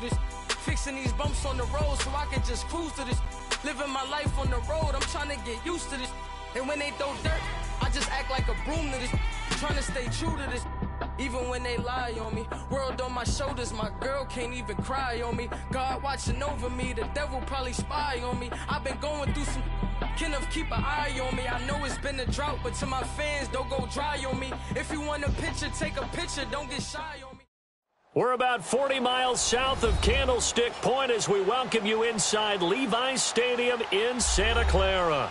this. Fixing these bumps on the road so I can just cruise to this. Living my life on the road, I'm trying to get used to this. And when they throw dirt, I just act like a broom to this. Trying to stay true to this. Even when they lie on me, world on my shoulders, my girl can't even cry on me. God watching over me, the devil probably spy on me. I've been going through some, Kenneth keep an eye on me. I know it's been a drought, but to my fans, don't go dry on me. If you want a picture, take a picture, don't get shy on me. We're about 40 miles south of Candlestick Point as we welcome you inside Levi's Stadium in Santa Clara.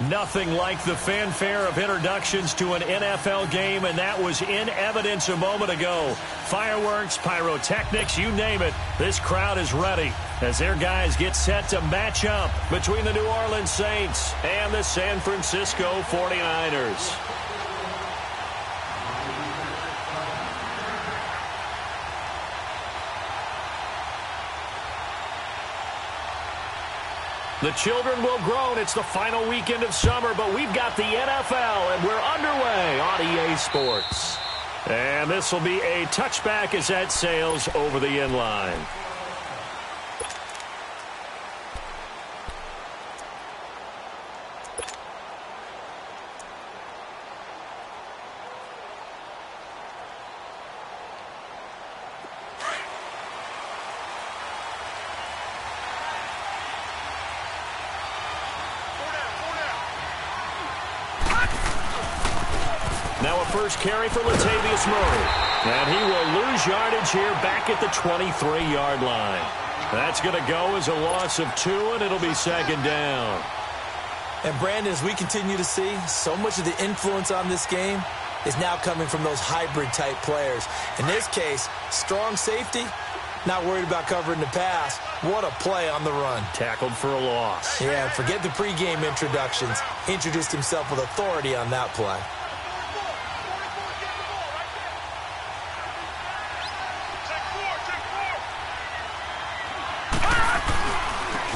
Nothing like the fanfare of introductions to an NFL game, and that was in evidence a moment ago. Fireworks, pyrotechnics, you name it. This crowd is ready as their guys get set to match up between the New Orleans Saints and the San Francisco 49ers. The children will groan. It's the final weekend of summer, but we've got the NFL, and we're underway on EA Sports. And this will be a touchback as that sails over the end line. Now a first carry for Latavius Murray. And he will lose yardage here back at the 23-yard line. That's going to go as a loss of 2, and it'll be second down. And, Brandon, as we continue to see, so much of the influence on this game is now coming from those hybrid-type players. In this case, strong safety, not worried about covering the pass. What a play on the run. Tackled for a loss. Yeah, forget the pregame introductions. Introduced himself with authority on that play.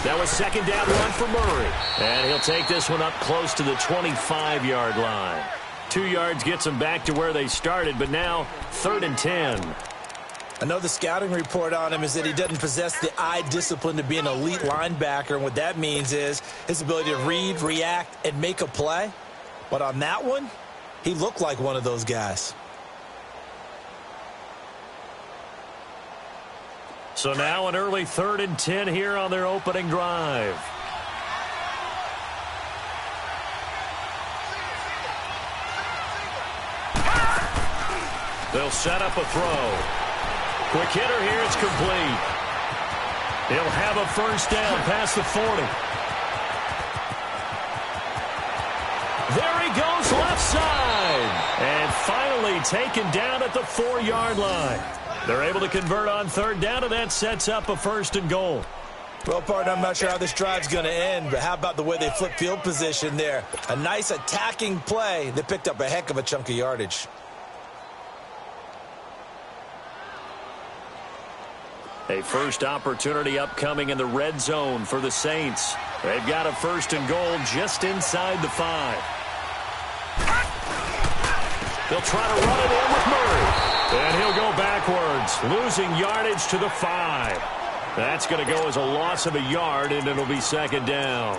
That was second down run for Murray. And he'll take this one up close to the 25-yard line. 2 yards gets them back to where they started, but now 3rd and 10. Another scouting report on him is that he doesn't possess the eye discipline to be an elite linebacker. And what that means is his ability to read, react, and make a play. But on that one, he looked like one of those guys. So now an early 3rd and 10 here on their opening drive. They'll set up a throw. Quick hitter here, it's complete. He'll have a first down past the 40. There he goes left side. And finally taken down at the 4-yard line. They're able to convert on 3rd down, and that sets up a 1st and goal. Well, partner, I'm not sure how this drive's going to end, but how about the way they flip field position there? A nice attacking play that picked up a heck of a chunk of yardage. A first opportunity upcoming in the red zone for the Saints. They've got a 1st and goal just inside the 5. They'll try to run it in with Murray. And he'll go backwards, losing yardage to the 5. That's going to go as a loss of a yard, and it'll be second down.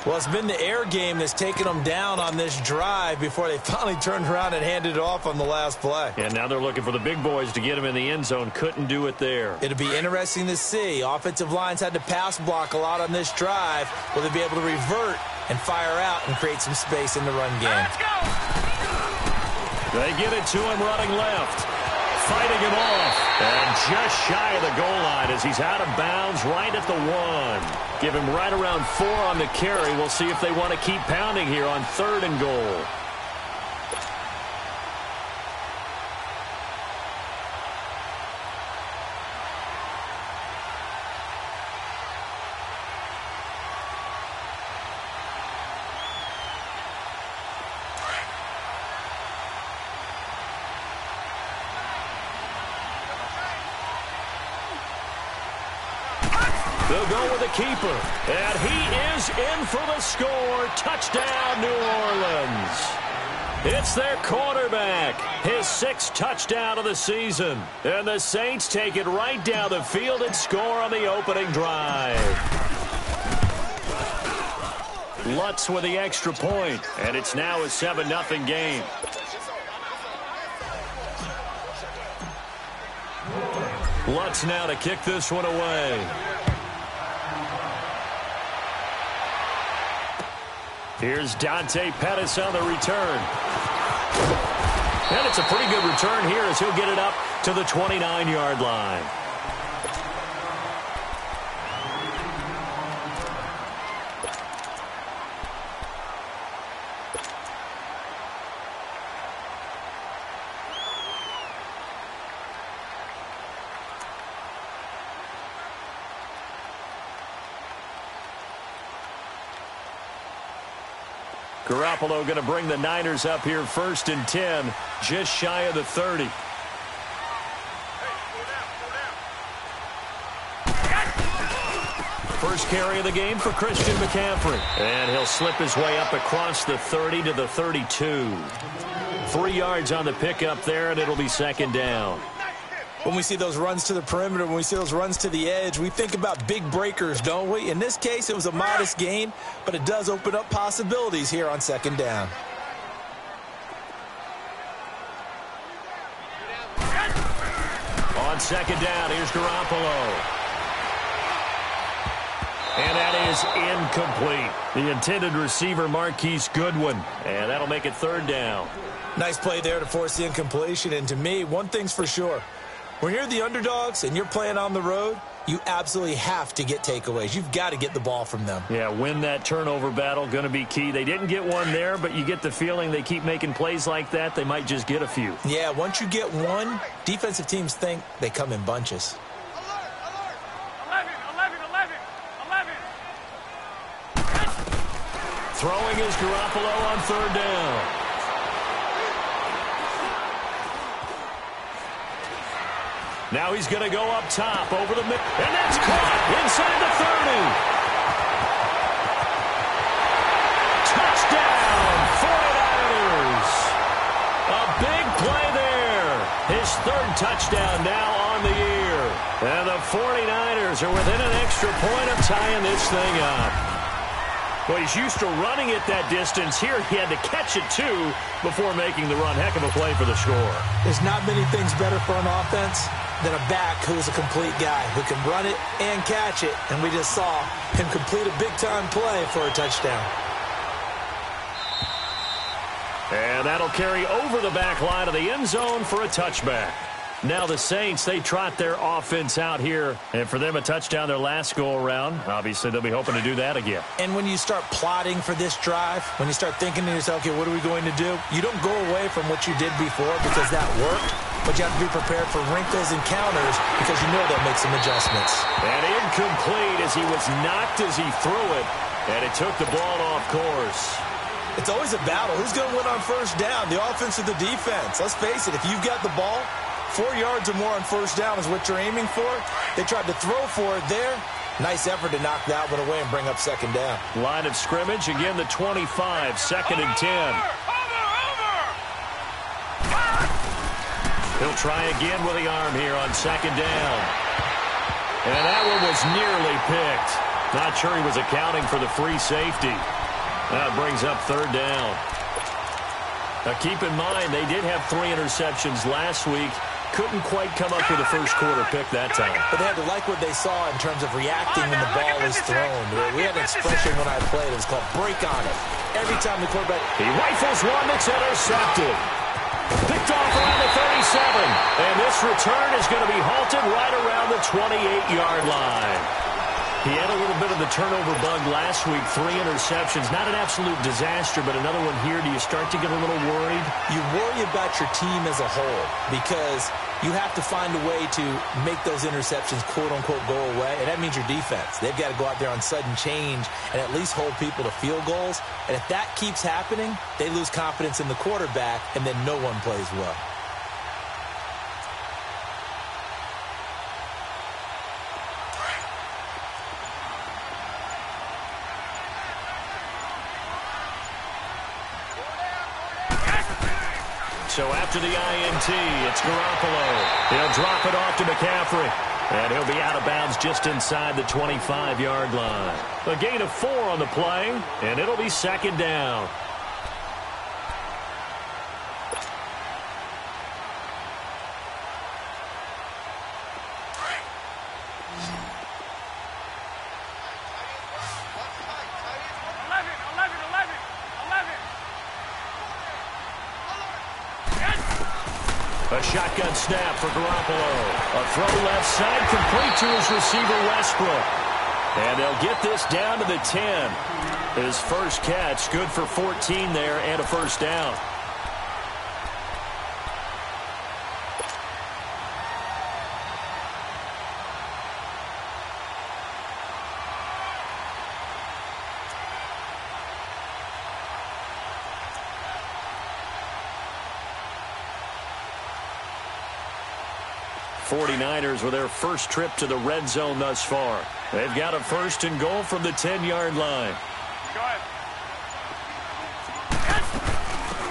Well, it's been the air game that's taken them down on this drive before they finally turned around and handed it off on the last play. And now they're looking for the big boys to get him in the end zone. Couldn't do it there. It'll be interesting to see. Offensive lines had to pass block a lot on this drive. Will they be able to revert and fire out and create some space in the run game? Let's go! They get it to him running left. Fighting him off. And just shy of the goal line as he's out of bounds right at the 1. Give him right around 4 on the carry. We'll see if they want to keep pounding here on 3rd and goal. They'll go with a keeper. And he is in for the score. Touchdown, New Orleans. It's their quarterback, his 6th touchdown of the season. And the Saints take it right down the field and score on the opening drive. Lutz with the extra point, and it's now a 7-0 game. Lutz now to kick this one away. Here's Dante Pettis on the return. And it's a pretty good return here as he'll get it up to the 29-yard line. Garoppolo going to bring the Niners up here 1st and 10, just shy of the 30. First carry of the game for Christian McCaffrey. And he'll slip his way up across the 30 to the 32. 3 yards on the pickup there, and it'll be 2nd down. When we see those runs to the perimeter, when we see those runs to the edge, we think about big breakers, don't we? In this case, it was a modest gain, but it does open up possibilities here on 2nd down. On 2nd down, here's Garoppolo. And that is incomplete. The intended receiver, Marquise Goodwin. And that'll make it 3rd down. Nice play there to force the incompletion. And to me, one thing's for sure. When you're the underdogs and you're playing on the road, you absolutely have to get takeaways. You've got to get the ball from them. Yeah, win that turnover battle, going to be key. They didn't get one there, but you get the feeling they keep making plays like that, they might just get a few. Yeah, once you get one, defensive teams think they come in bunches. Alert, 11. Throwing is Garoppolo on 3rd down. Now he's going to go up top over the middle. And that's caught inside the 30. Touchdown, 49ers. A big play there. His 3rd touchdown now on the year. And the 49ers are within an extra point of tying this thing up. Well, he's used to running it that distance. Here he had to catch it, too, before making the run. Heck of a play for the score. There's not many things better for an offense than a back who's a complete guy who can run it and catch it. And we just saw him complete a big-time play for a touchdown. And that'll carry over the back line of the end zone for a touchback. Now the Saints, they trot their offense out here. And for them, a touchdown their last go-around. Obviously, they'll be hoping to do that again. And when you start plotting for this drive, when you start thinking to yourself, okay, what are we going to do? You don't go away from what you did before because that worked. But you have to be prepared for wrinkles and counters because you know they'll make some adjustments. And incomplete as he was knocked as he threw it. And it took the ball off course. It's always a battle. Who's going to win on 1st down? The offense or the defense? Let's face it, if you've got the ball, 4 yards or more on 1st down is what you're aiming for. They tried to throw for it there. Nice effort to knock that one away and bring up 2nd down. Line of scrimmage, again the 25, 2nd and 10. He'll try again with the arm here on 2nd down. And that one was nearly picked. Not sure he was accounting for the free safety. That brings up 3rd down. Now keep in mind, they did have 3 interceptions last week. Couldn't quite come up with a first quarter pick that time. But they had to like what they saw in terms of reacting when the ball is thrown. We had an expression when I played. It was called break on it. Every time the quarterback... He rifles one that's intercepted. Picked off around the 37. And this return is going to be halted right around the 28-yard line. He had a little bit of the turnover bug last week. 3 interceptions. Not an absolute disaster, but another one here. Do you start to get a little worried? You worry about your team as a whole because you have to find a way to make those interceptions, quote-unquote, go away. And that means your defense. They've got to go out there on sudden change and at least hold people to field goals. And if that keeps happening, they lose confidence in the quarterback, and then no one plays well. So after the INT, it's Garoppolo. He'll drop it off to McCaffrey. And he'll be out of bounds just inside the 25-yard line. A gain of 4 on the play, and it'll be second down. A shotgun snap for Garoppolo. A throw left side, complete to his receiver, Westbrook. And they'll get this down to the 10. His first catch, good for 14 there and a first down. '49ers with their first trip to the red zone thus far. They've got a first and goal from the 10-yard line. Go ahead.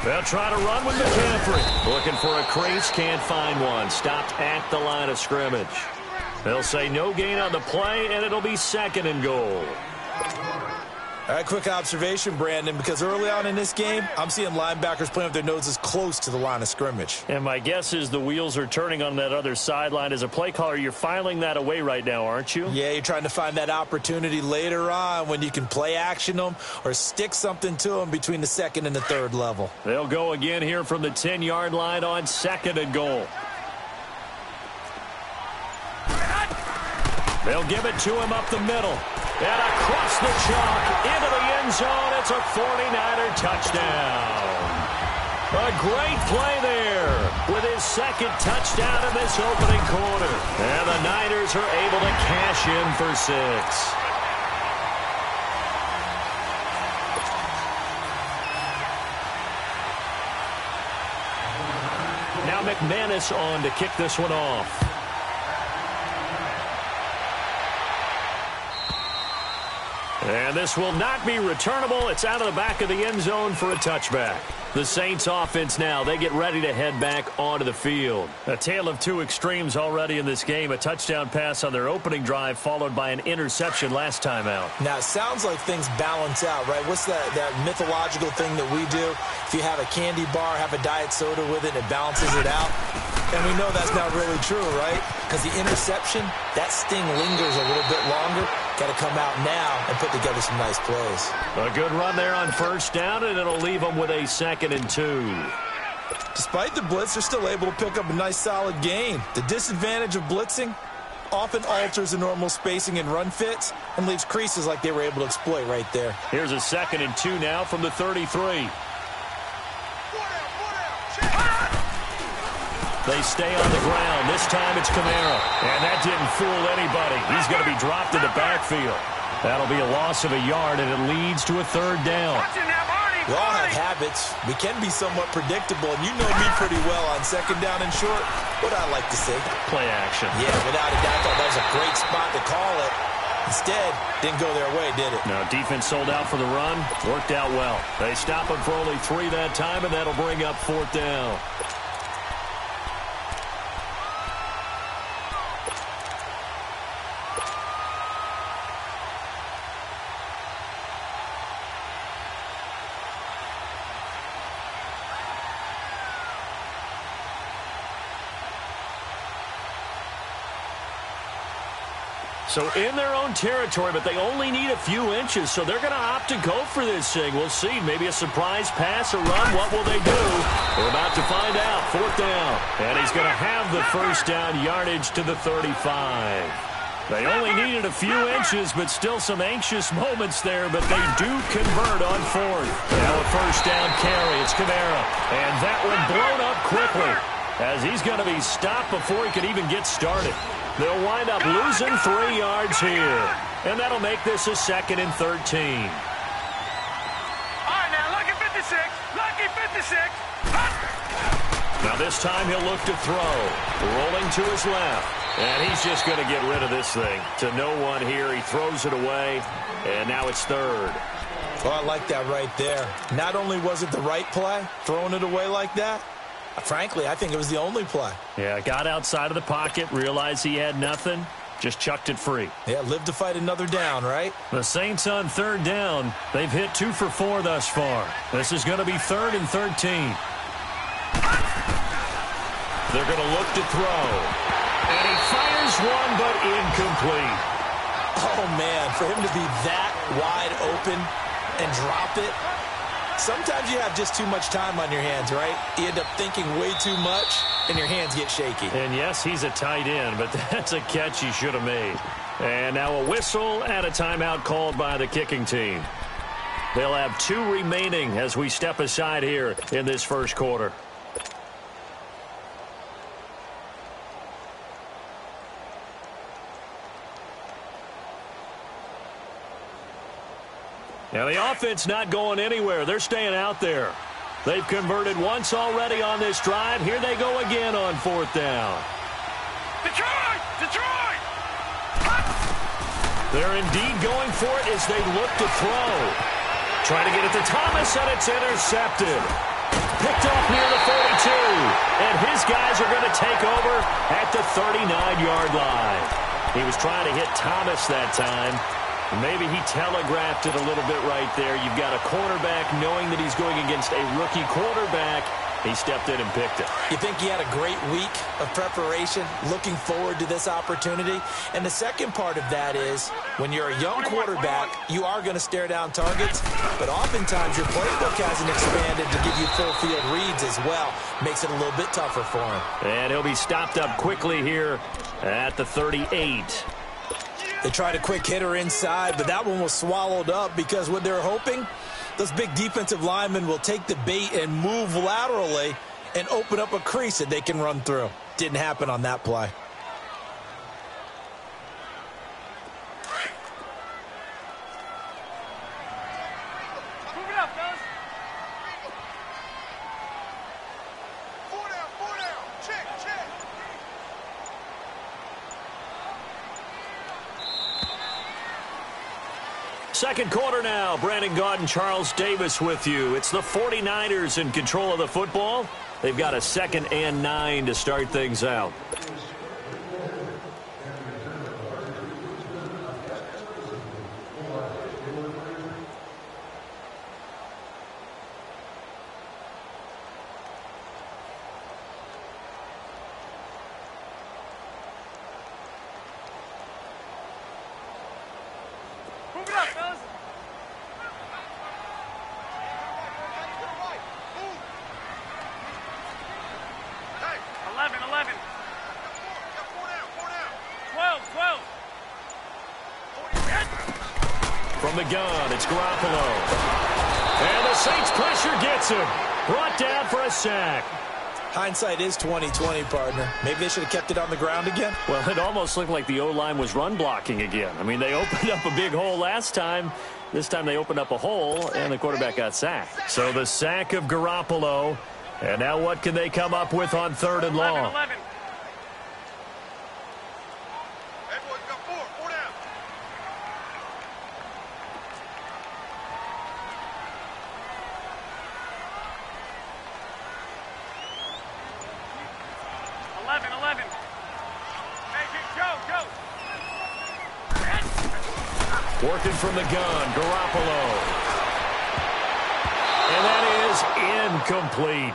They'll try to run with McCaffrey. Looking for a crease, can't find one. Stopped at the line of scrimmage. They'll say no gain on the play, and it'll be second and goal. All right, quick observation, Brandon, because early on in this game, I'm seeing linebackers playing with their noses close to the line of scrimmage. And my guess is the wheels are turning on that other sideline. As a play caller, you're filing that away right now, aren't you? Yeah, you're trying to find that opportunity later on when you can play action them or stick something to them between the second and the third level. They'll go again here from the 10-yard line on second and goal. They'll give it to him up the middle. And across the chalk, into the end zone. It's a 49er touchdown. A great play there with his second touchdown in this opening quarter. And the Niners are able to cash in for 6. Now McManus on to kick this one off. And this will not be returnable. It's out of the back of the end zone for a touchback. The Saints offense now, they get ready to head back onto the field. A tale of two extremes already in this game. A touchdown pass on their opening drive followed by an interception last time out. Now, it sounds like things balance out, right? What's that mythological thing that we do? If you have a candy bar, have a diet soda with it, it balances it out. And we know that's not really true, right? Because the interception, that sting lingers a little bit longer. Got to come out now and put together some nice plays. A good run there on first down, and it'll leave them with a 2nd and 2. Despite the blitz, they're still able to pick up a nice solid gain. The disadvantage of blitzing often alters the normal spacing and run fits and leaves creases like they were able to exploit right there. Here's a 2nd and 2 now from the 33. They stay on the ground. This time it's Kamara. And that didn't fool anybody. He's going to be dropped in the backfield. That'll be a loss of a yard, and it leads to a 3rd down. We all have habits. We can be somewhat predictable, and you know me pretty well on 2nd down and short. What I like to say? Play action. Yeah, without a doubt, that was a great spot to call it. Instead, didn't go their way, did it? No, defense sold out for the run. Worked out well. They stop him for only 3 that time, and that'll bring up 4th down. So in their own territory, but they only need a few inches, so they're going to opt to go for this thing. We'll see. Maybe a surprise pass or run. What will they do? We're about to find out. 4th down. And he's going to have the first down yardage to the 35. They only needed a few inches, but still some anxious moments there, but they do convert on 4th. Now a first down carry. It's Kamara. And that one blown up quickly as he's going to be stopped before he could even get started. They'll wind up losing 3 yards here. And that'll make this a 2nd and 13. All right, now, lucky 56. Lucky 56. Now this time he'll look to throw. Rolling to his left. And he's just going to get rid of this thing. To no one here. He throws it away. And now it's 3rd. Oh, I like that right there. Not only was it the right play, throwing it away like that, Frankly, I think it was the only play. Yeah, got outside of the pocket, realized he had nothing, just chucked it free. Yeah, live to fight another down, right? The Saints on third down. They've hit 2 for 4 thus far. This is going to be 3rd and 13. They're going to look to throw. And he fires one, but incomplete. Oh, man, for him to be that wide open and drop it. Sometimes you have just too much time on your hands, right? You end up thinking way too much, and your hands get shaky. And yes, he's a tight end, but that's a catch he should have made. And now a whistle and a timeout called by the kicking team. They'll have 2 remaining as we step aside here in this first quarter. Now the offense not going anywhere. They're staying out there. They've converted once already on this drive. Here they go again on 4th down. Detroit! Detroit! They're indeed going for it as they look to throw. Trying to get it to Thomas, and it's intercepted. Picked off near the 42. And his guys are going to take over at the 39-yard line. He was trying to hit Thomas that time. Maybe he telegraphed it a little bit right there. You've got a quarterback knowing that he's going against a rookie quarterback. He stepped in and picked it. You think he had a great week of preparation, looking forward to this opportunity? And the second part of that is, when you're a young quarterback, you are going to stare down targets, but oftentimes your playbook hasn't expanded to give you full field reads as well. Makes it a little bit tougher for him. And he'll be stopped up quickly here at the 38. They tried a quick hitter inside, but that one was swallowed up because what they're hoping, those big defensive linemen will take the bait and move laterally and open up a crease that they can run through. Didn't happen on that play. Move it up, fellas. 4 down. Check. Second quarter now. Brandon Gaudin and Charles Davis with you. It's the 49ers in control of the football. They've got a 2nd and 9 to start things out. Move it up, fellas. Hey, 11. got 4 down. 12. From the gun, it's Garoppolo. And the Saints pressure gets him. Brought down for a sack. Hindsight is 20/20, partner. Maybe they should have kept it on the ground again. Well, it almost looked like the O-line was run blocking again. I mean, they opened up a big hole last time. This time they opened up a hole, and the quarterback got sacked. So the sack of Garoppolo. And now what can they come up with on 3rd and long? 11. Hey, boys, got 4 down. 11. Make it go. Working from the gun, Garoppolo. And that is incomplete.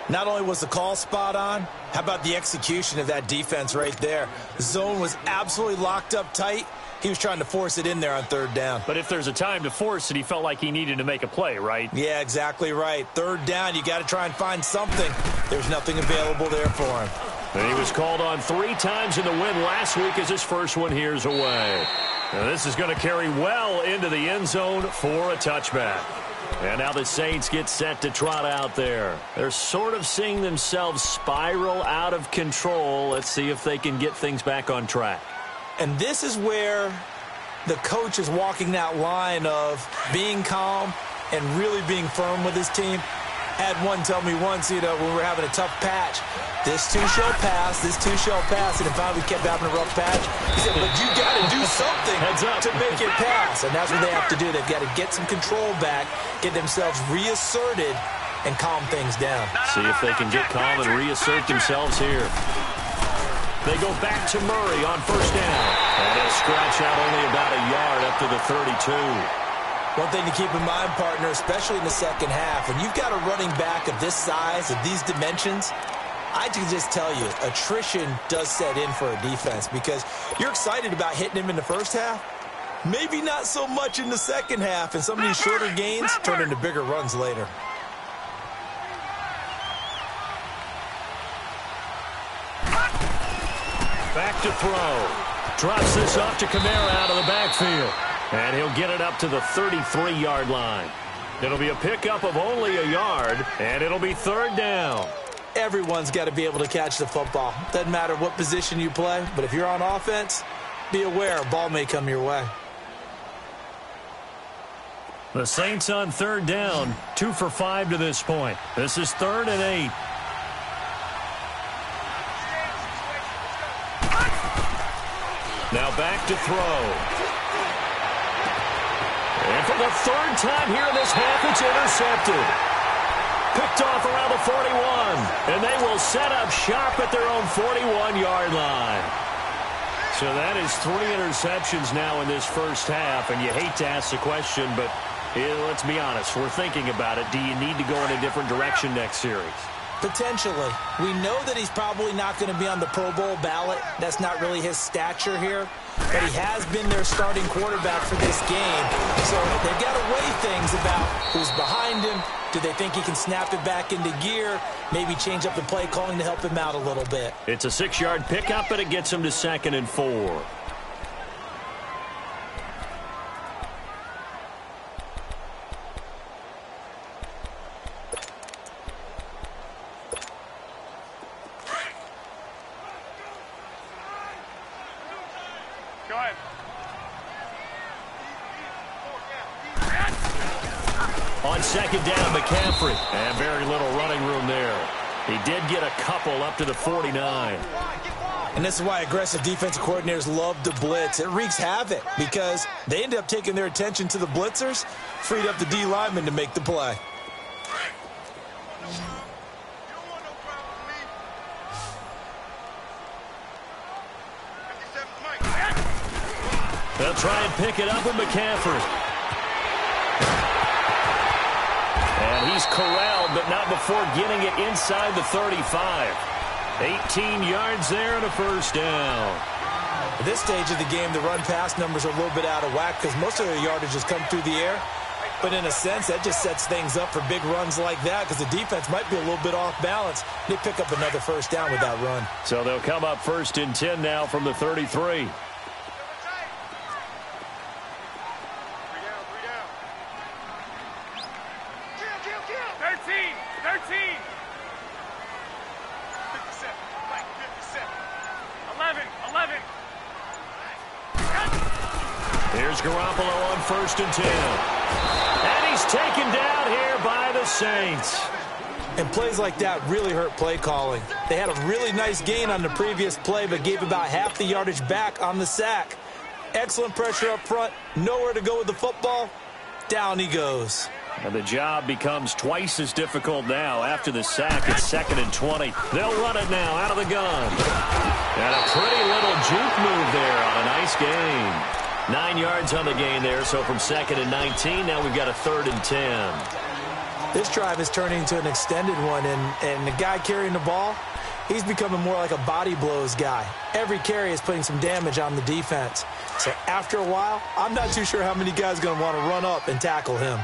Not only was the call spot on, how about the execution of that defense right there? The zone was absolutely locked up tight. He was trying to force it in there on 3rd down. But if there's a time to force it, he felt like he needed to make a play, right? Yeah, exactly right. 3rd down, you got to try and find something. There's nothing available there for him. And he was called on 3 times in the win last week as his first one here's away. And this is going to carry well into the end zone for a touchback. And now the Saints get set to trot out there. They're sort of seeing themselves spiral out of control. Let's see if they can get things back on track. And this is where the coach is walking that line of being calm and really being firm with his team. Had one tell me once, when we were having a tough patch, this too shall pass, and it finally kept having a rough patch. He said, but you got to do something to make it pass, and that's what they have to do. They've got to get some control back, get themselves reasserted, and calm things down. See if they can get calm and reassert themselves here. They go back to Murray on first down. And he'll scratch out only about a yard up to the 32. One thing to keep in mind, partner, especially in the second half, when you've got a running back of this size, of these dimensions, I can just tell you, attrition does set in for a defense because you're excited about hitting him in the first half. Maybe not so much in the second half, and some of these shorter gains turn into bigger runs later. Back to throw. Drops this off to Kamara out of the backfield. And he'll get it up to the 33-yard line. It'll be a pickup of only a yard, and it'll be third down. Everyone's got to be able to catch the football. Doesn't matter what position you play, but if you're on offense, be aware a ball may come your way. The Saints on third down, 2 for 5 to this point. This is 3rd and 8. Now back to throw. And for the third time here in this half, it's intercepted. Picked off around the 41. And they will set up shop at their own 41-yard line. So that is 3 interceptions now in this first half. And you hate to ask the question, but let's be honest. We're thinking about it. Do you need to go in a different direction next series? Potentially. We know that he's probably not going to be on the Pro Bowl ballot. That's not really his stature here. But he has been their starting quarterback for this game. So they've got to weigh things about who's behind him. Do they think he can snap it back into gear? Maybe change up the play calling to help him out a little bit. It's a 6-yard pickup, but it gets him to 2nd and 4. On second down, McCaffrey. And very little running room there. He did get a couple up to the 49. And this is why aggressive defensive coordinators love to blitz. It wreaks havoc because they end up taking their attention to the blitzers, freed up the D lineman to make the play. They'll try and pick it up with McCaffrey. And he's corralled, but not before getting it inside the 35. 18 yards there and a first down. At this stage of the game, the run-pass numbers are a little bit out of whack because most of their yardage has come through the air. But in a sense, that just sets things up for big runs like that because the defense might be a little bit off balance. They pick up another first down with that run. So they'll come up 1st and 10 now from the 33. Here's Garoppolo on 1st and 10. And he's taken down here by the Saints. And plays like that really hurt play calling. They had a really nice gain on the previous play, but gave about half the yardage back on the sack. Excellent pressure up front. Nowhere to go with the football. Down he goes. And the job becomes twice as difficult now after the sack. It's 2nd and 20. They'll run it now out of the gun. And a pretty little juke move there on a nice gain. 9 yards on the gain there, so from 2nd and 19, now we've got a 3rd and 10. This drive is turning into an extended one, and the guy carrying the ball, he's becoming more like a body blows guy. Every carry is putting some damage on the defense. So after a while, I'm not too sure how many guys are going to want to run up and tackle him.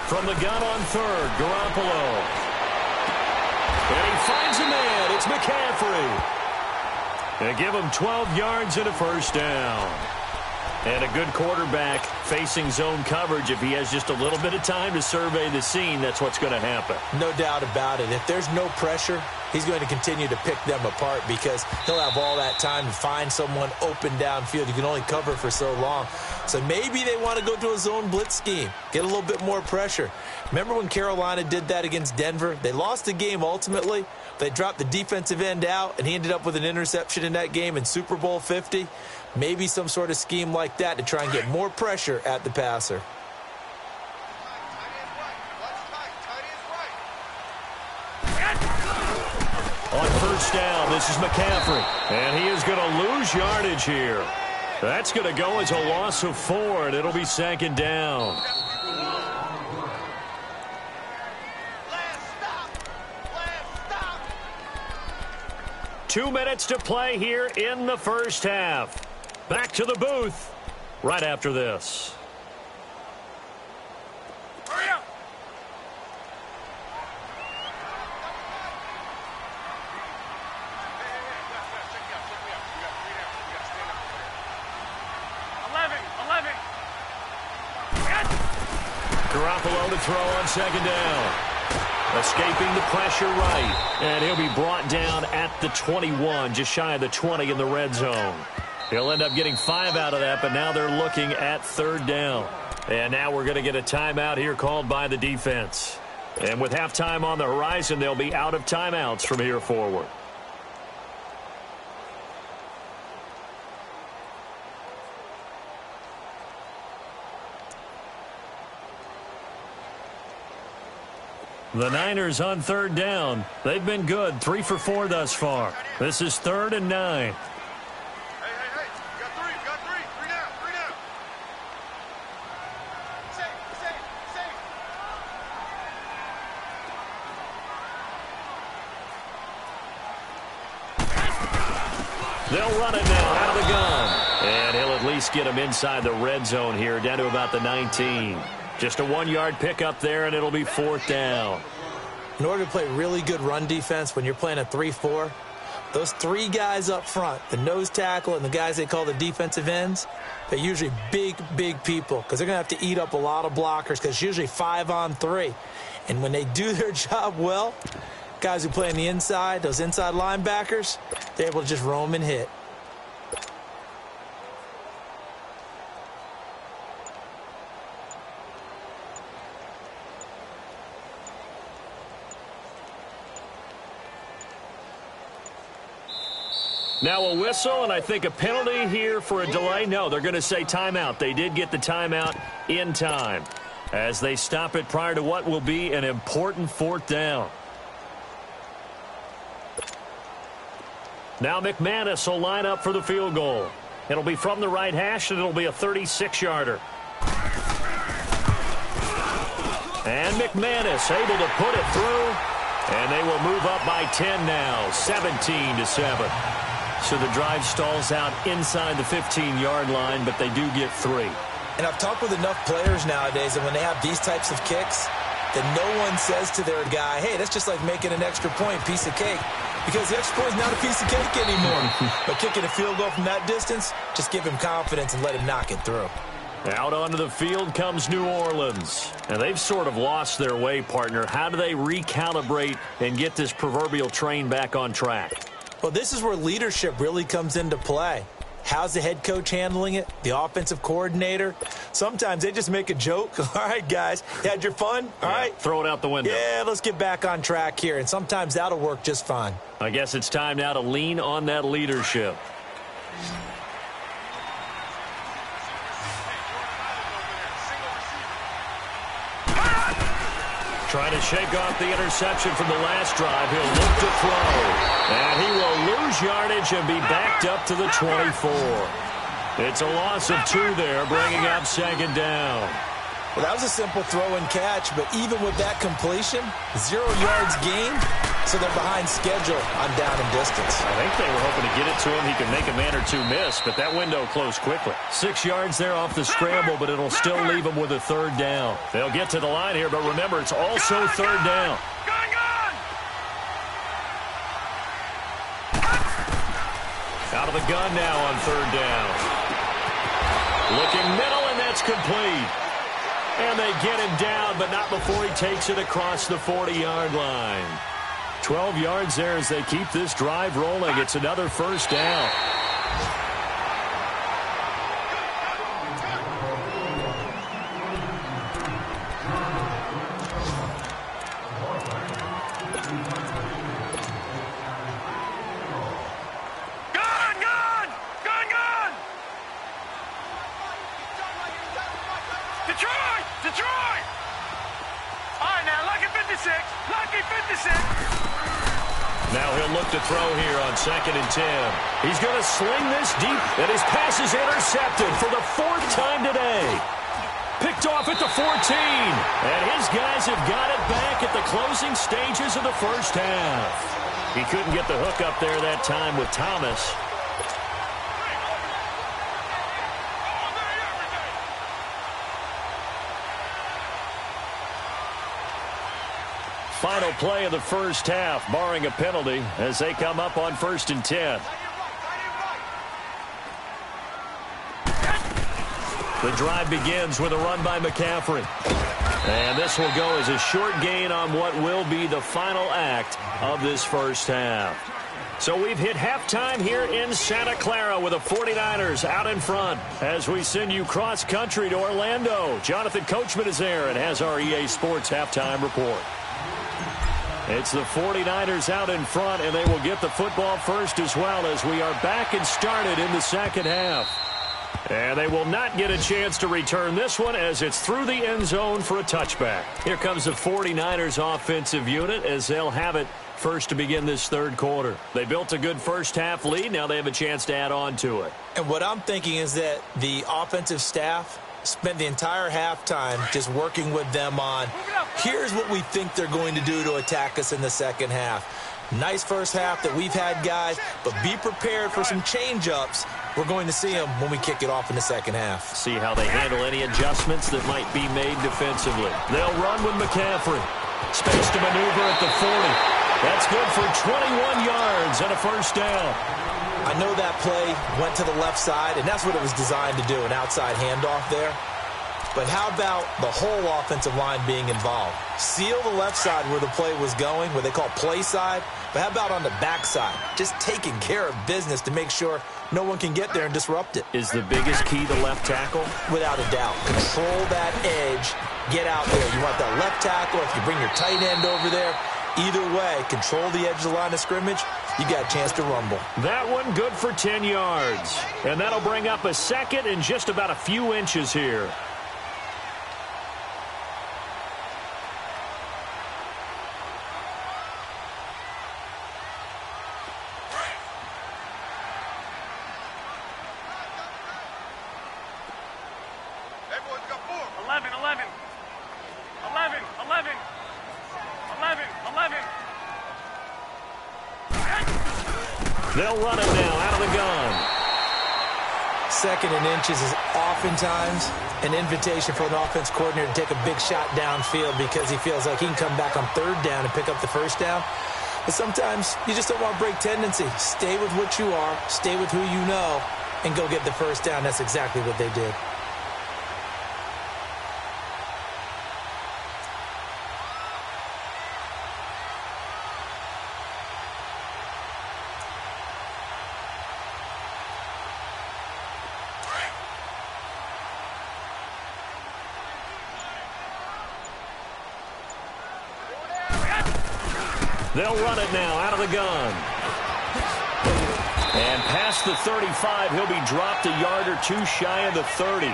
From the gun on 3rd, Garoppolo. And he finds a man. It's McCaffrey. They give him 12 yards and a first down. And a good quarterback facing zone coverage. If he has just a little bit of time to survey the scene, that's what's going to happen. No doubt about it. If there's no pressure, he's going to continue to pick them apart because he'll have all that time to find someone open downfield. You can only cover for so long. So maybe they want to go to a zone blitz scheme, get a little bit more pressure. Remember when Carolina did that against Denver? They lost the game ultimately. They dropped the defensive end out, and he ended up with an interception in that game in Super Bowl 50. Maybe some sort of scheme like that to try and get more pressure at the passer. On first down, this is McCaffrey, and he is going to lose yardage here. That's going to go as a loss of 4, and it'll be second down. Last stop. 2 minutes to play here in the first half. Back to the booth right after this. Hurry up. Garoppolo to throw on second down. Escaping the pressure right. And he'll be brought down at the 21, just shy of the 20 in the red zone. He'll end up getting 5 out of that, but now they're looking at third down. And now we're going to get a timeout here called by the defense. And with halftime on the horizon, they'll be out of timeouts from here forward. The Niners on third down. They've been good, 3 for 4 thus far. This is 3rd and 9. Hey. Got three. Three down. Safe. They'll run it now out of the gun. And he'll at least get him inside the red zone here, down to about the 19. Just a 1-yard pickup there, and it'll be 4th down. In order to play really good run defense when you're playing a 3-4, those 3 guys up front, the nose tackle and the guys they call the defensive ends, they're usually big people because they're going to have to eat up a lot of blockers because it's usually 5-on-3. And when they do their job well, guys who play on the inside, those inside linebackers, they're able to just roam and hit. Now a whistle, and I think a penalty here for a delay. No, they're going to say timeout. They did get the timeout in time as they stop it prior to what will be an important 4th down. Now McManus will line up for the field goal. It'll be from the right hash, and it'll be a 36-yarder. And McManus able to put it through, and they will move up by 10 now, 17-7. So the drive stalls out inside the 15-yard line, but they do get 3. And I've talked with enough players nowadays that when they have these types of kicks, that no one says to their guy, hey, that's just like making an extra point, piece of cake. Because the extra point is not a piece of cake anymore. But kicking a field goal from that distance, just give him confidence and let him knock it through. Out onto the field comes New Orleans. And they've sort of lost their way, partner. How do they recalibrate and get this proverbial train back on track? Well, this is where leadership really comes into play. How's the head coach handling it? The offensive coordinator? Sometimes they just make a joke. All right, guys, you had your fun? All right. Throw it out the window. Yeah, let's get back on track here. And sometimes that'll work just fine. I guess it's time now to lean on that leadership. Trying to shake off the interception from the last drive. He'll look to throw. And he will lose yardage and be backed up to the 24. It's a loss of 2 there, bringing up second down. Well, that was a simple throw and catch, but even with that completion, 0 yards gained, so they're behind schedule on down and distance. I think they were hoping to get it to him. He could make a man or 2 miss, but that window closed quickly. 6 yards there off the scramble, but it'll still leave him with a 3rd down. They'll get to the line here, but remember, it's also 3rd down. Out of the gun now on 3rd down. Looking middle, and that's complete. And they get him down, but not before he takes it across the 40-yard line. 12 yards there as they keep this drive rolling. It's another 1st down. Detroit! Detroit! All right, now, lucky 56. Lucky 56. Now he'll look to throw here on 2nd and 10. He's going to sling this deep, and his pass is intercepted for the 4th time today. Picked off at the 14. And his guys have got it back at the closing stages of the first half. He couldn't get the hook up there that time with Thomas. Final play of the first half, barring a penalty, as they come up on 1st and 10. The drive begins with a run by McCaffrey. And this will go as a short gain on what will be the final act of this first half. So we've hit halftime here in Santa Clara with the 49ers out in front as we send you cross-country to Orlando. Jonathan Coachman is there and has our EA Sports halftime report. It's the 49ers out in front, and they will get the football first as well as we are back and started in the second half. And they will not get a chance to return this one as it's through the end zone for a touchback. Here comes the 49ers offensive unit as they'll have it first to begin this third quarter. They built a good first half lead. Now they have a chance to add on to it. And what I'm thinking is that the offensive staff spent the entire halftime just working with them on, here's what we think they're going to do to attack us in the second half. Nice first half that we've had, guys, but be prepared for some change-ups. We're going to see them when we kick it off in the second half. See how they handle any adjustments that might be made defensively. They'll run with McCaffrey. Space to maneuver at the 40. That's good for 21 yards and a first down. I know that play went to the left side, and that's what it was designed to do, an outside handoff there. But how about the whole offensive line being involved? Seal the left side where the play was going, what they call play side. But how about on the back side? Just taking care of business to make sure no one can get there and disrupt it. Is the biggest key the left tackle? Without a doubt. Control that edge. Get out there. You want that left tackle. If you bring your tight end over there, either way, control the edge of the line of scrimmage. You got a chance to rumble. That one good for 10 yards. And that'll bring up a second and just about a few inches here. Everyone's got 4. 11, 11. 11, 11. 11, 11. They'll run it now out of the gun. 2nd and inches is oftentimes an invitation for an offense coordinator to take a big shot downfield because he feels like he can come back on 3rd down and pick up the first down. But sometimes you just don't want to break tendency. Stay with what you are, stay with who you know, and go get the first down. That's exactly what they did. They'll run it now out of the gun. And past the 35, he'll be dropped a yard or two shy of the 30.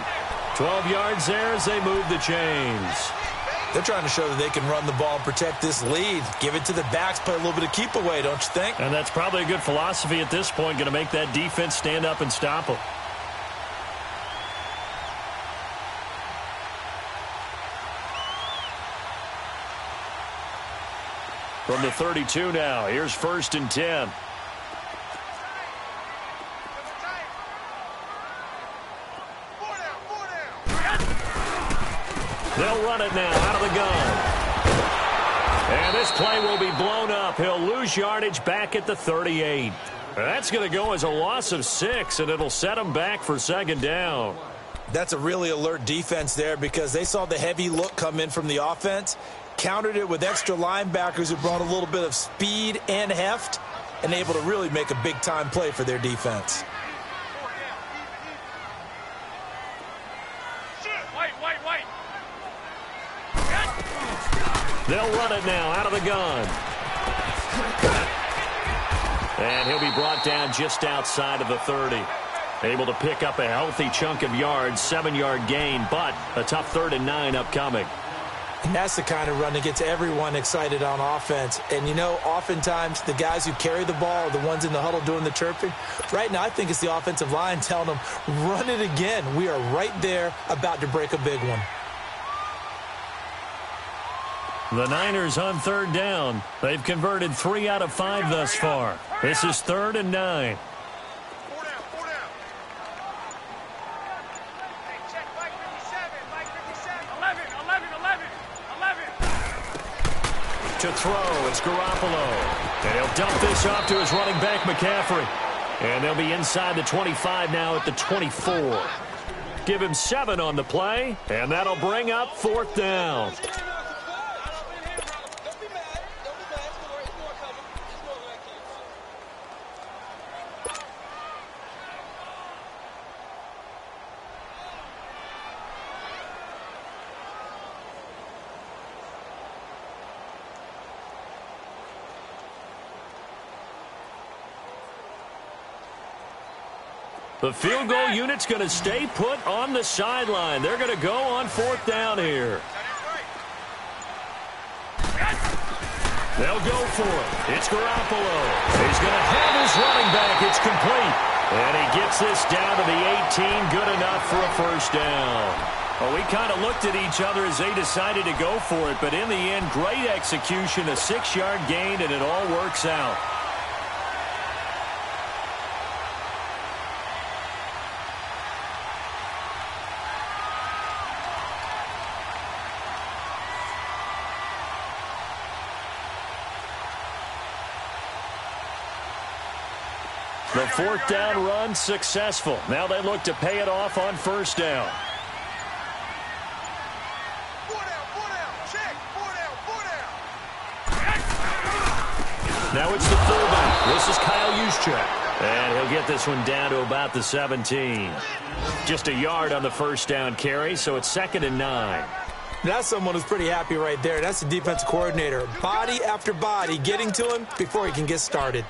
12 yards there as they move the chains. They're trying to show that they can run the ball and protect this lead. Give it to the backs, play a little bit of keep away, don't you think? And that's probably a good philosophy at this point, going to make that defense stand up and stop them. From the 32 now, here's 1st and 10. They'll run it now out of the gun. And this play will be blown up. He'll lose yardage back at the 38. That's going to go as a loss of 6, and it'll set him back for 2nd down. That's a really alert defense there because they saw the heavy look come in from the offense, countered it with extra linebackers who brought a little bit of speed and heft, and able to really make a big-time play for their defense. Wait. They'll run it now out of the gun. And he'll be brought down just outside of the 30. Able to pick up a healthy chunk of yards, 7-yard gain, but a tough 3rd and 9 upcoming. And that's the kind of run that gets everyone excited on offense. And, you know, oftentimes the guys who carry the ball are the ones in the huddle doing the chirping. Right now, I think it's the offensive line telling them, run it again. We are right there about to break a big one. The Niners on 3rd down. They've converted 3 out of 5 thus far. This is 3rd and 9. To throw, it's Garoppolo. And he'll dump this off to his running back, McCaffrey. And they'll be inside the 25 now at the 24. Give him 7 on the play, and that'll bring up 4th down. The field goal unit's going to stay put on the sideline. They're going to go on 4th down here. They'll go for it. It's Garoppolo. He's going to have his running back. It's complete. And he gets this down to the 18. Good enough for a 1st down. Well, we kind of looked at each other as they decided to go for it. But in the end, great execution, a 6-yard gain, and it all works out. The 4th down run successful. Now they look to pay it off on 1st down. Now it's the fullback. This is Kyle Juszczyk. And he'll get this one down to about the 17. Just a yard on the 1st down carry, so it's 2nd and 9. That's someone who's pretty happy right there. That's the defensive coordinator. Body after body getting to him before he can get started.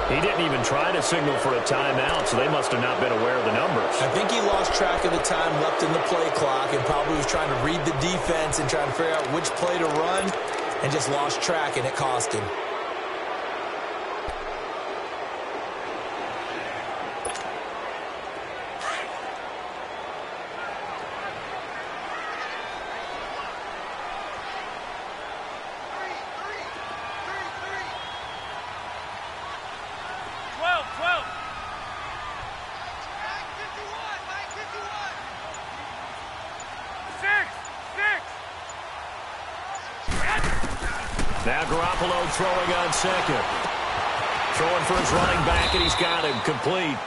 He didn't even try to signal for a timeout, so they must have not been aware of the numbers. I think he lost track of the time left in the play clock and probably was trying to read the defense and trying to figure out which play to run and just lost track, and it cost him. Now Garoppolo throwing on 2nd. Throwing for his running back, and he's got him complete.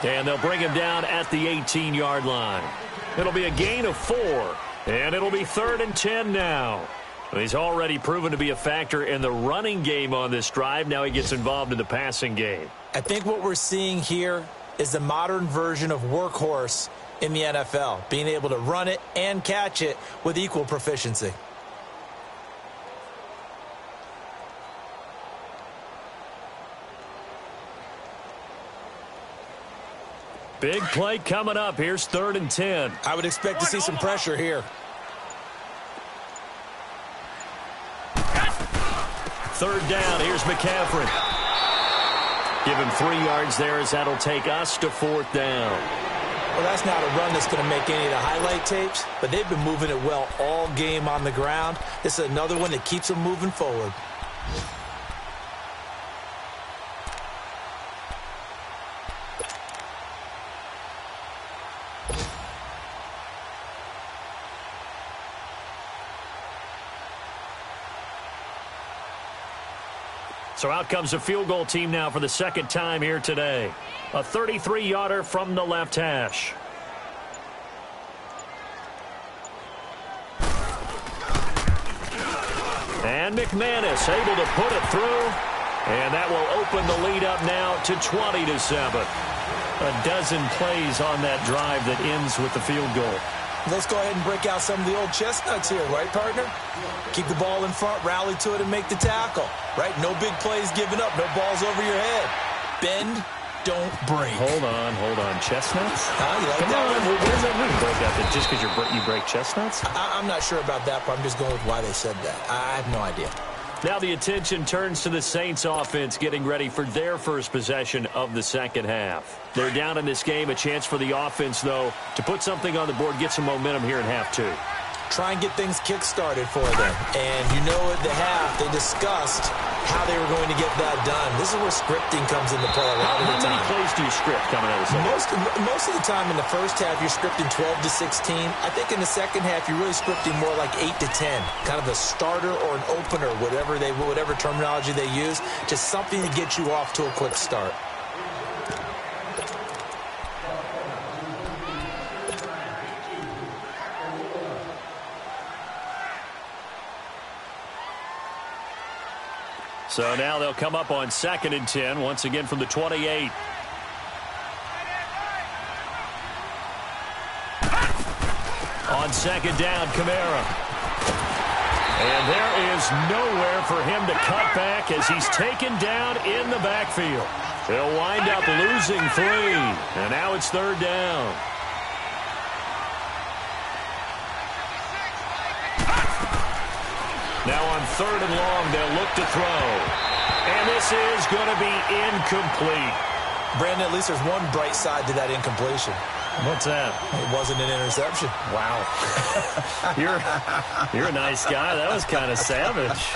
And they'll bring him down at the 18-yard line. It'll be a gain of 4, and it'll be 3rd and 10 now. He's already proven to be a factor in the running game on this drive. Now he gets involved in the passing game. I think what we're seeing here is the modern version of workhorse in the NFL, being able to run it and catch it with equal proficiency. Big play coming up. Here's 3rd and 10. I would expect to see some pressure here. 3rd down. Here's McCaffrey. Give him 3 yards there as that'll take us to 4th down. Well, that's not a run that's going to make any of the highlight tapes, but they've been moving it well all game on the ground. This is another one that keeps them moving forward. So out comes a field goal team now for the second time here today. A 33-yarder from the left hash. And McManus able to put it through. And that will open the lead up now to 20-7. A dozen plays on that drive that ends with the field goal. Let's go ahead and break out some of the old chestnuts here, right, partner? Keep the ball in front, rally to it, and make the tackle, right? No big plays given up, no balls over your head. Bend, don't break. Hold on. Chestnuts? You like Come that on, one? what does that mean? Break out just because you break chestnuts? I'm not sure about that, but I'm just going with why they said that. I have no idea. Now the attention turns to the Saints offense getting ready for their first possession of the second half. They're down in this game. A chance for the offense, though, to put something on the board, get some momentum here in half two. Try and get things kick-started for them. And you know at the half, they discussed how they were going to get that done. This is where scripting comes into play a lot of the time. How many plays do you script coming out of the second? Most of the time in the first half, you're scripting 12 to 16. I think in the second half, you're really scripting more like 8 to 10. Kind of a starter or an opener, whatever terminology they use. Just something to get you off to a quick start. So now they'll come up on 2nd and 10, once again from the 28. On 2nd down, Kamara. And there is nowhere for him to cut back as he's taken down in the backfield. He'll wind up losing 3, and now it's 3rd down. Now on 3rd and long, they'll look to throw. And this is going to be incomplete. Brandon, at least there's one bright side to that incompletion. What's that? It wasn't an interception. Wow. You're a nice guy. That was kind of savage.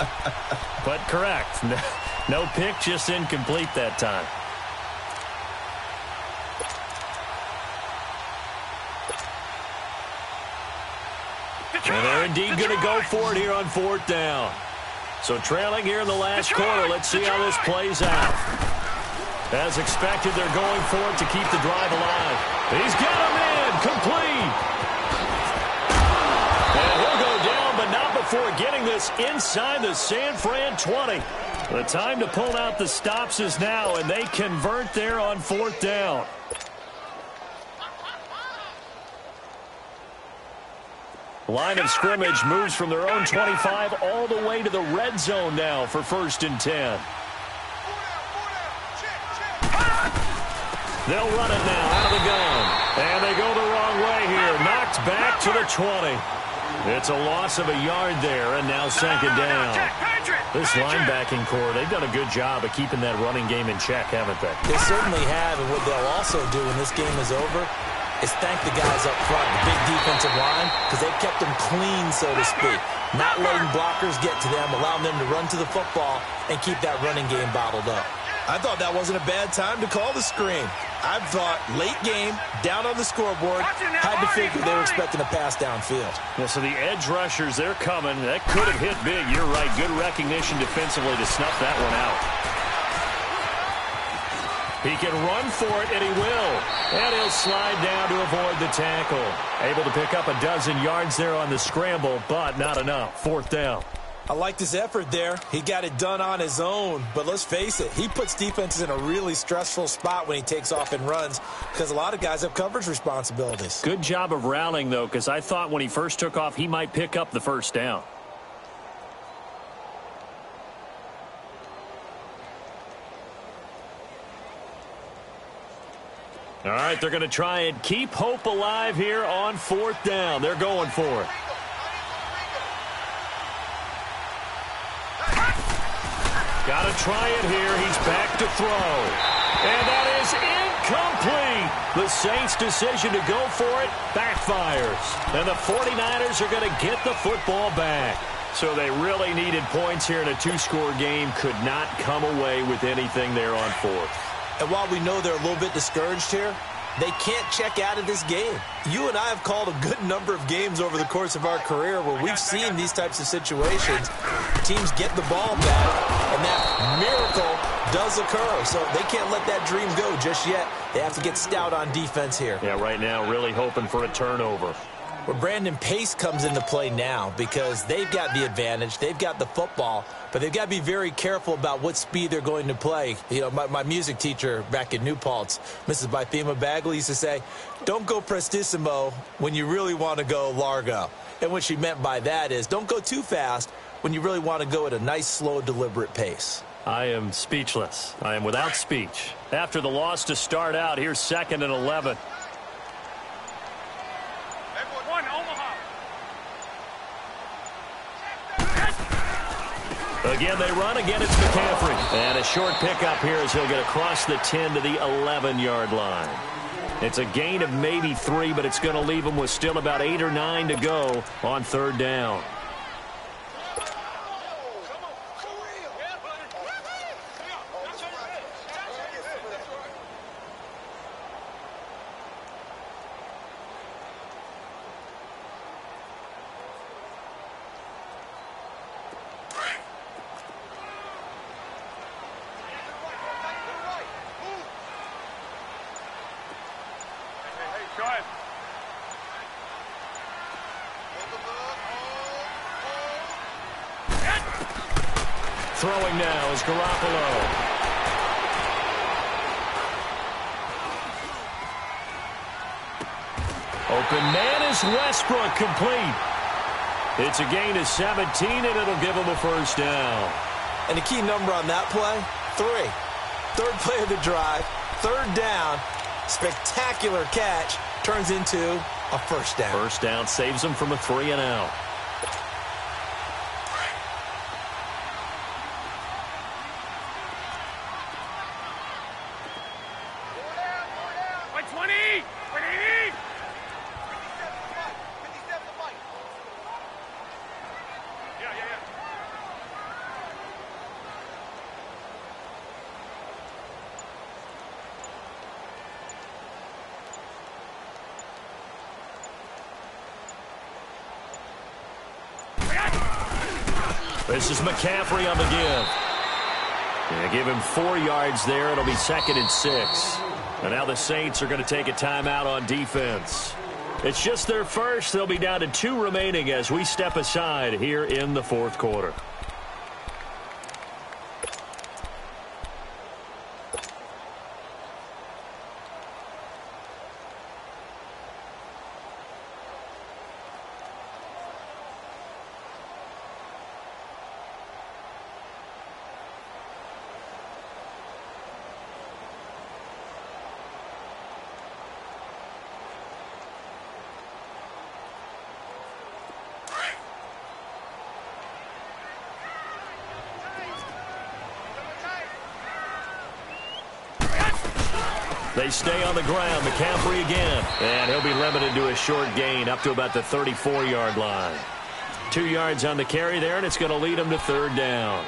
But correct. No pick, just incomplete that time. And they're indeed going to go for it here on 4th down. So trailing here in the last quarter. Let's see how this plays out. As expected, they're going for it to keep the drive alive. He's got him in. Complete. And he'll go down, but not before getting this inside the San Fran 20. The time to pull out the stops is now, and they convert there on 4th down. Line of scrimmage moves from their own 25 all the way to the red zone now for 1st and 10. They'll run it now out of the gun. And they go the wrong way here. Knocked back to the 20. It's a loss of a yard there, and now 2nd down. This linebacking core, they've done a good job of keeping that running game in check, haven't they? They certainly have, and what they'll also do when this game is over is thank the guys up front, the big defensive line, because they've kept them clean, so to speak. Not letting blockers get to them, allowing them to run to the football and keep that running game bottled up. I thought that wasn't a bad time to call the screen. I thought late game, down on the scoreboard, had to figure they were expecting a pass downfield. Yeah, so the edge rushers, they're coming. That could have hit big. You're right. Good recognition defensively to snuff that one out. He can run for it, and he will. And he'll slide down to avoid the tackle. Able to pick up a dozen yards there on the scramble, but not enough. 4th down. I liked his effort there. He got it done on his own. But let's face it, he puts defenses in a really stressful spot when he takes off and runs because a lot of guys have coverage responsibilities. Good job of rallying, though, because I thought when he first took off, he might pick up the 1st down. All right, they're going to try and keep hope alive here on 4th down. They're going for it. Got to try it here. He's back to throw. And that is incomplete. The Saints' decision to go for it backfires. And the 49ers are going to get the football back. So they really needed points here in a 2-score game. Could not come away with anything there on 4th. And while we know they're a little bit discouraged here, They can't check out of this game. You and I have called a good number of games over the course of our career where we've seen these types of situations. Teams get the ball back, and that miracle does occur. So they can't let that dream go just yet. They have to get stout on defense here. Yeah, right now really hoping for a turnover. Where Brandon, pace comes into play now because they've got the advantage. They've got the football, but they've got to be very careful about what speed they're going to play. You know, my music teacher back in New Paltz, Mrs. Bythema Bagley, used to say, don't go prestissimo when you really want to go largo. And what she meant by that is don't go too fast when you really want to go at a nice, slow, deliberate pace. I am speechless. I am without speech. After the loss to start out, here's 2nd and 11. Again, they run. Again, it's McCaffrey. And a short pickup here as he'll get across the 10 to the 11-yard line. It's a gain of maybe 3, but it's going to leave them with still about 8 or 9 to go on 3rd down. Throwing now is Garoppolo. Open man is Westbrook, complete. It's a gain of 17, and it'll give him a 1st down. And the key number on that play, 3. 3rd play of the drive, 3rd down, spectacular catch, turns into a 1st down. 1st down saves him from a 3 and out. This is McCaffrey on the give. Yeah, give him 4 yards there. It'll be 2nd and 6. And now the Saints are going to take a timeout on defense. It's just their first. They'll be down to 2 remaining as we step aside here in the 4th quarter. They stay on the ground. McCaffrey again. And he'll be limited to a short gain up to about the 34-yard line. 2 yards on the carry there, and it's going to lead him to 3rd down.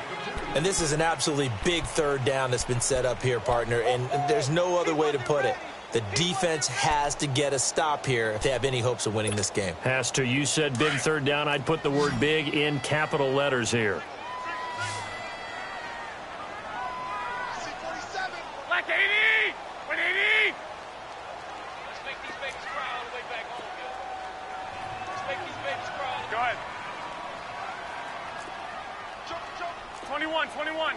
And this is an absolutely big 3rd down that's been set up here, partner, and there's no other way to put it. The defense has to get a stop here if they have any hopes of winning this game. Has to. You said big 3rd down. I'd put the word big in capital letters here. Black 80! 180! Let's make these babies cry all the way back home, yo. Let's make these babies cry. Go ahead. 21, 21.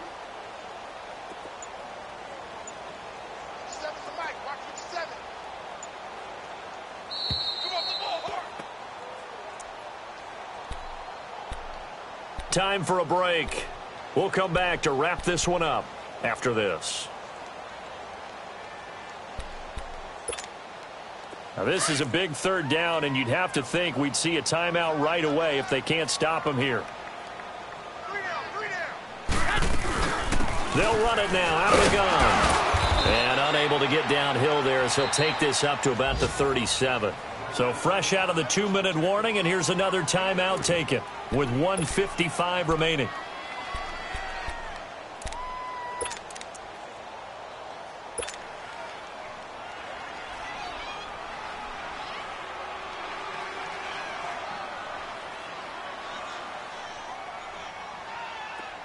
57's the mic. Watch 57. Come on, the ball hard. Time for a break. We'll come back to wrap this one up after this. Now, this is a big 3rd down, and you'd have to think we'd see a timeout right away if they can't stop him here. 3 down, 3 down. They'll run it now out of the gun. And unable to get downhill there as he'll take this up to about the 37. So fresh out of the 2-minute warning, and here's another timeout taken with 1:55 remaining.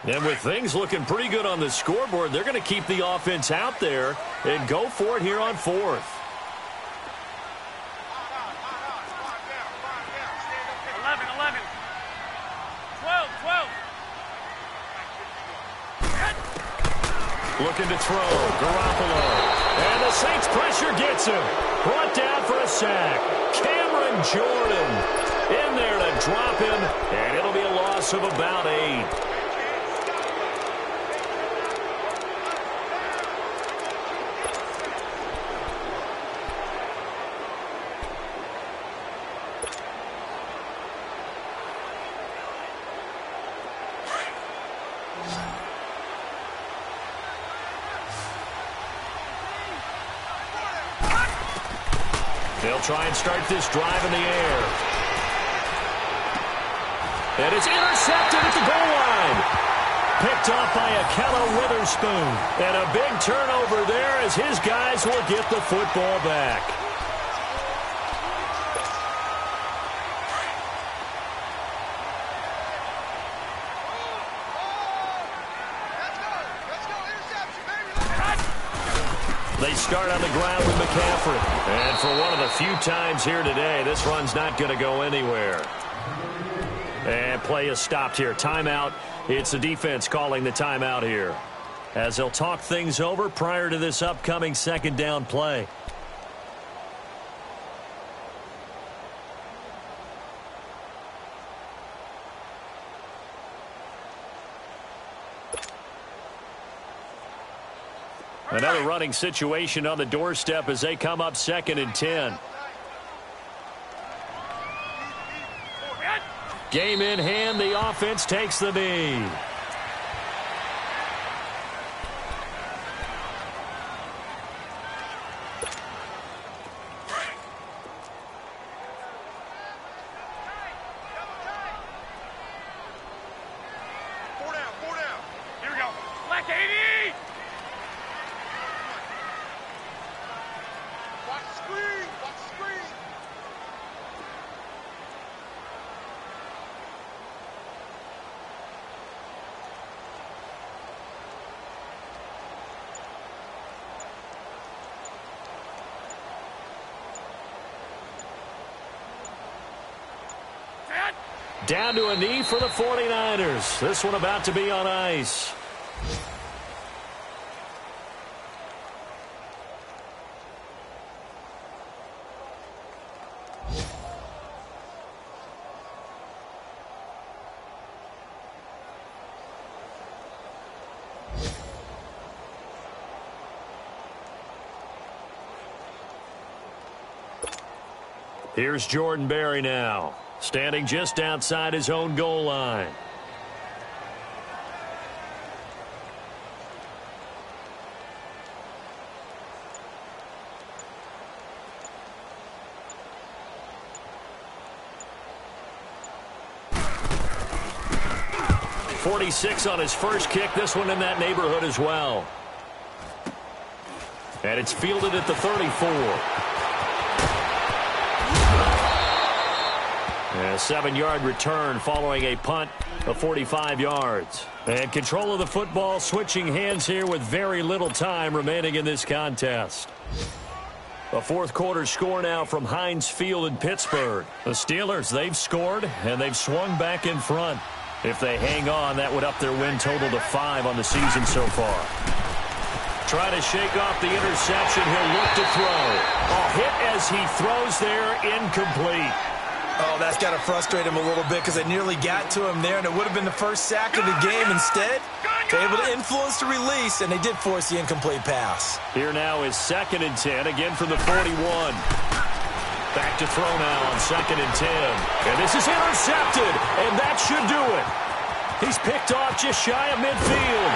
And with things looking pretty good on the scoreboard, they're going to keep the offense out there and go for it here on fourth. 11, 11. 12, 12. Looking to throw, Garoppolo. And the Saints pressure gets him. Brought down for a sack. Cameron Jordan in there to drop him, and it'll be a loss of about 8. They'll try and start this drive in the air. And it's intercepted at the goal line. Picked off by Akello Witherspoon. And a big turnover there as his guys will get the football back. They start on the ground with McCaffrey. And for one of the few times here today, this run's not going to go anywhere. And play is stopped here. Timeout. It's the defense calling the timeout here, as they'll talk things over prior to this upcoming second down play. Another running situation on the doorstep as they come up 2nd and 10. Game in hand, the offense takes the knee. Four down. Here we go. Black 80. Watch the screen. Watch the screen. Down to a knee for the 49ers. This one about to be on ice. Here's Jordan Berry now, standing just outside his own goal line. .46 on his first kick. This one in that neighborhood as well. And it's fielded at the 34. A 7-yard return following a punt of 45 yards. And control of the football switching hands here with very little time remaining in this contest. A fourth quarter score now from Heinz Field in Pittsburgh. The Steelers, they've scored and they've swung back in front. If they hang on, that would up their win total to 5 on the season so far. Trying to shake off the interception. He'll look to throw. A hit as he throws there, incomplete. Oh, that's got to frustrate him a little bit because they nearly got to him there, and it would have been the first sack of the game. Instead, they're able to influence the release, and they did force the incomplete pass. Here now is 2nd and 10, again from the 41. Back to throw now on 2nd and 10. And this is intercepted, and that should do it. He's picked off just shy of midfield.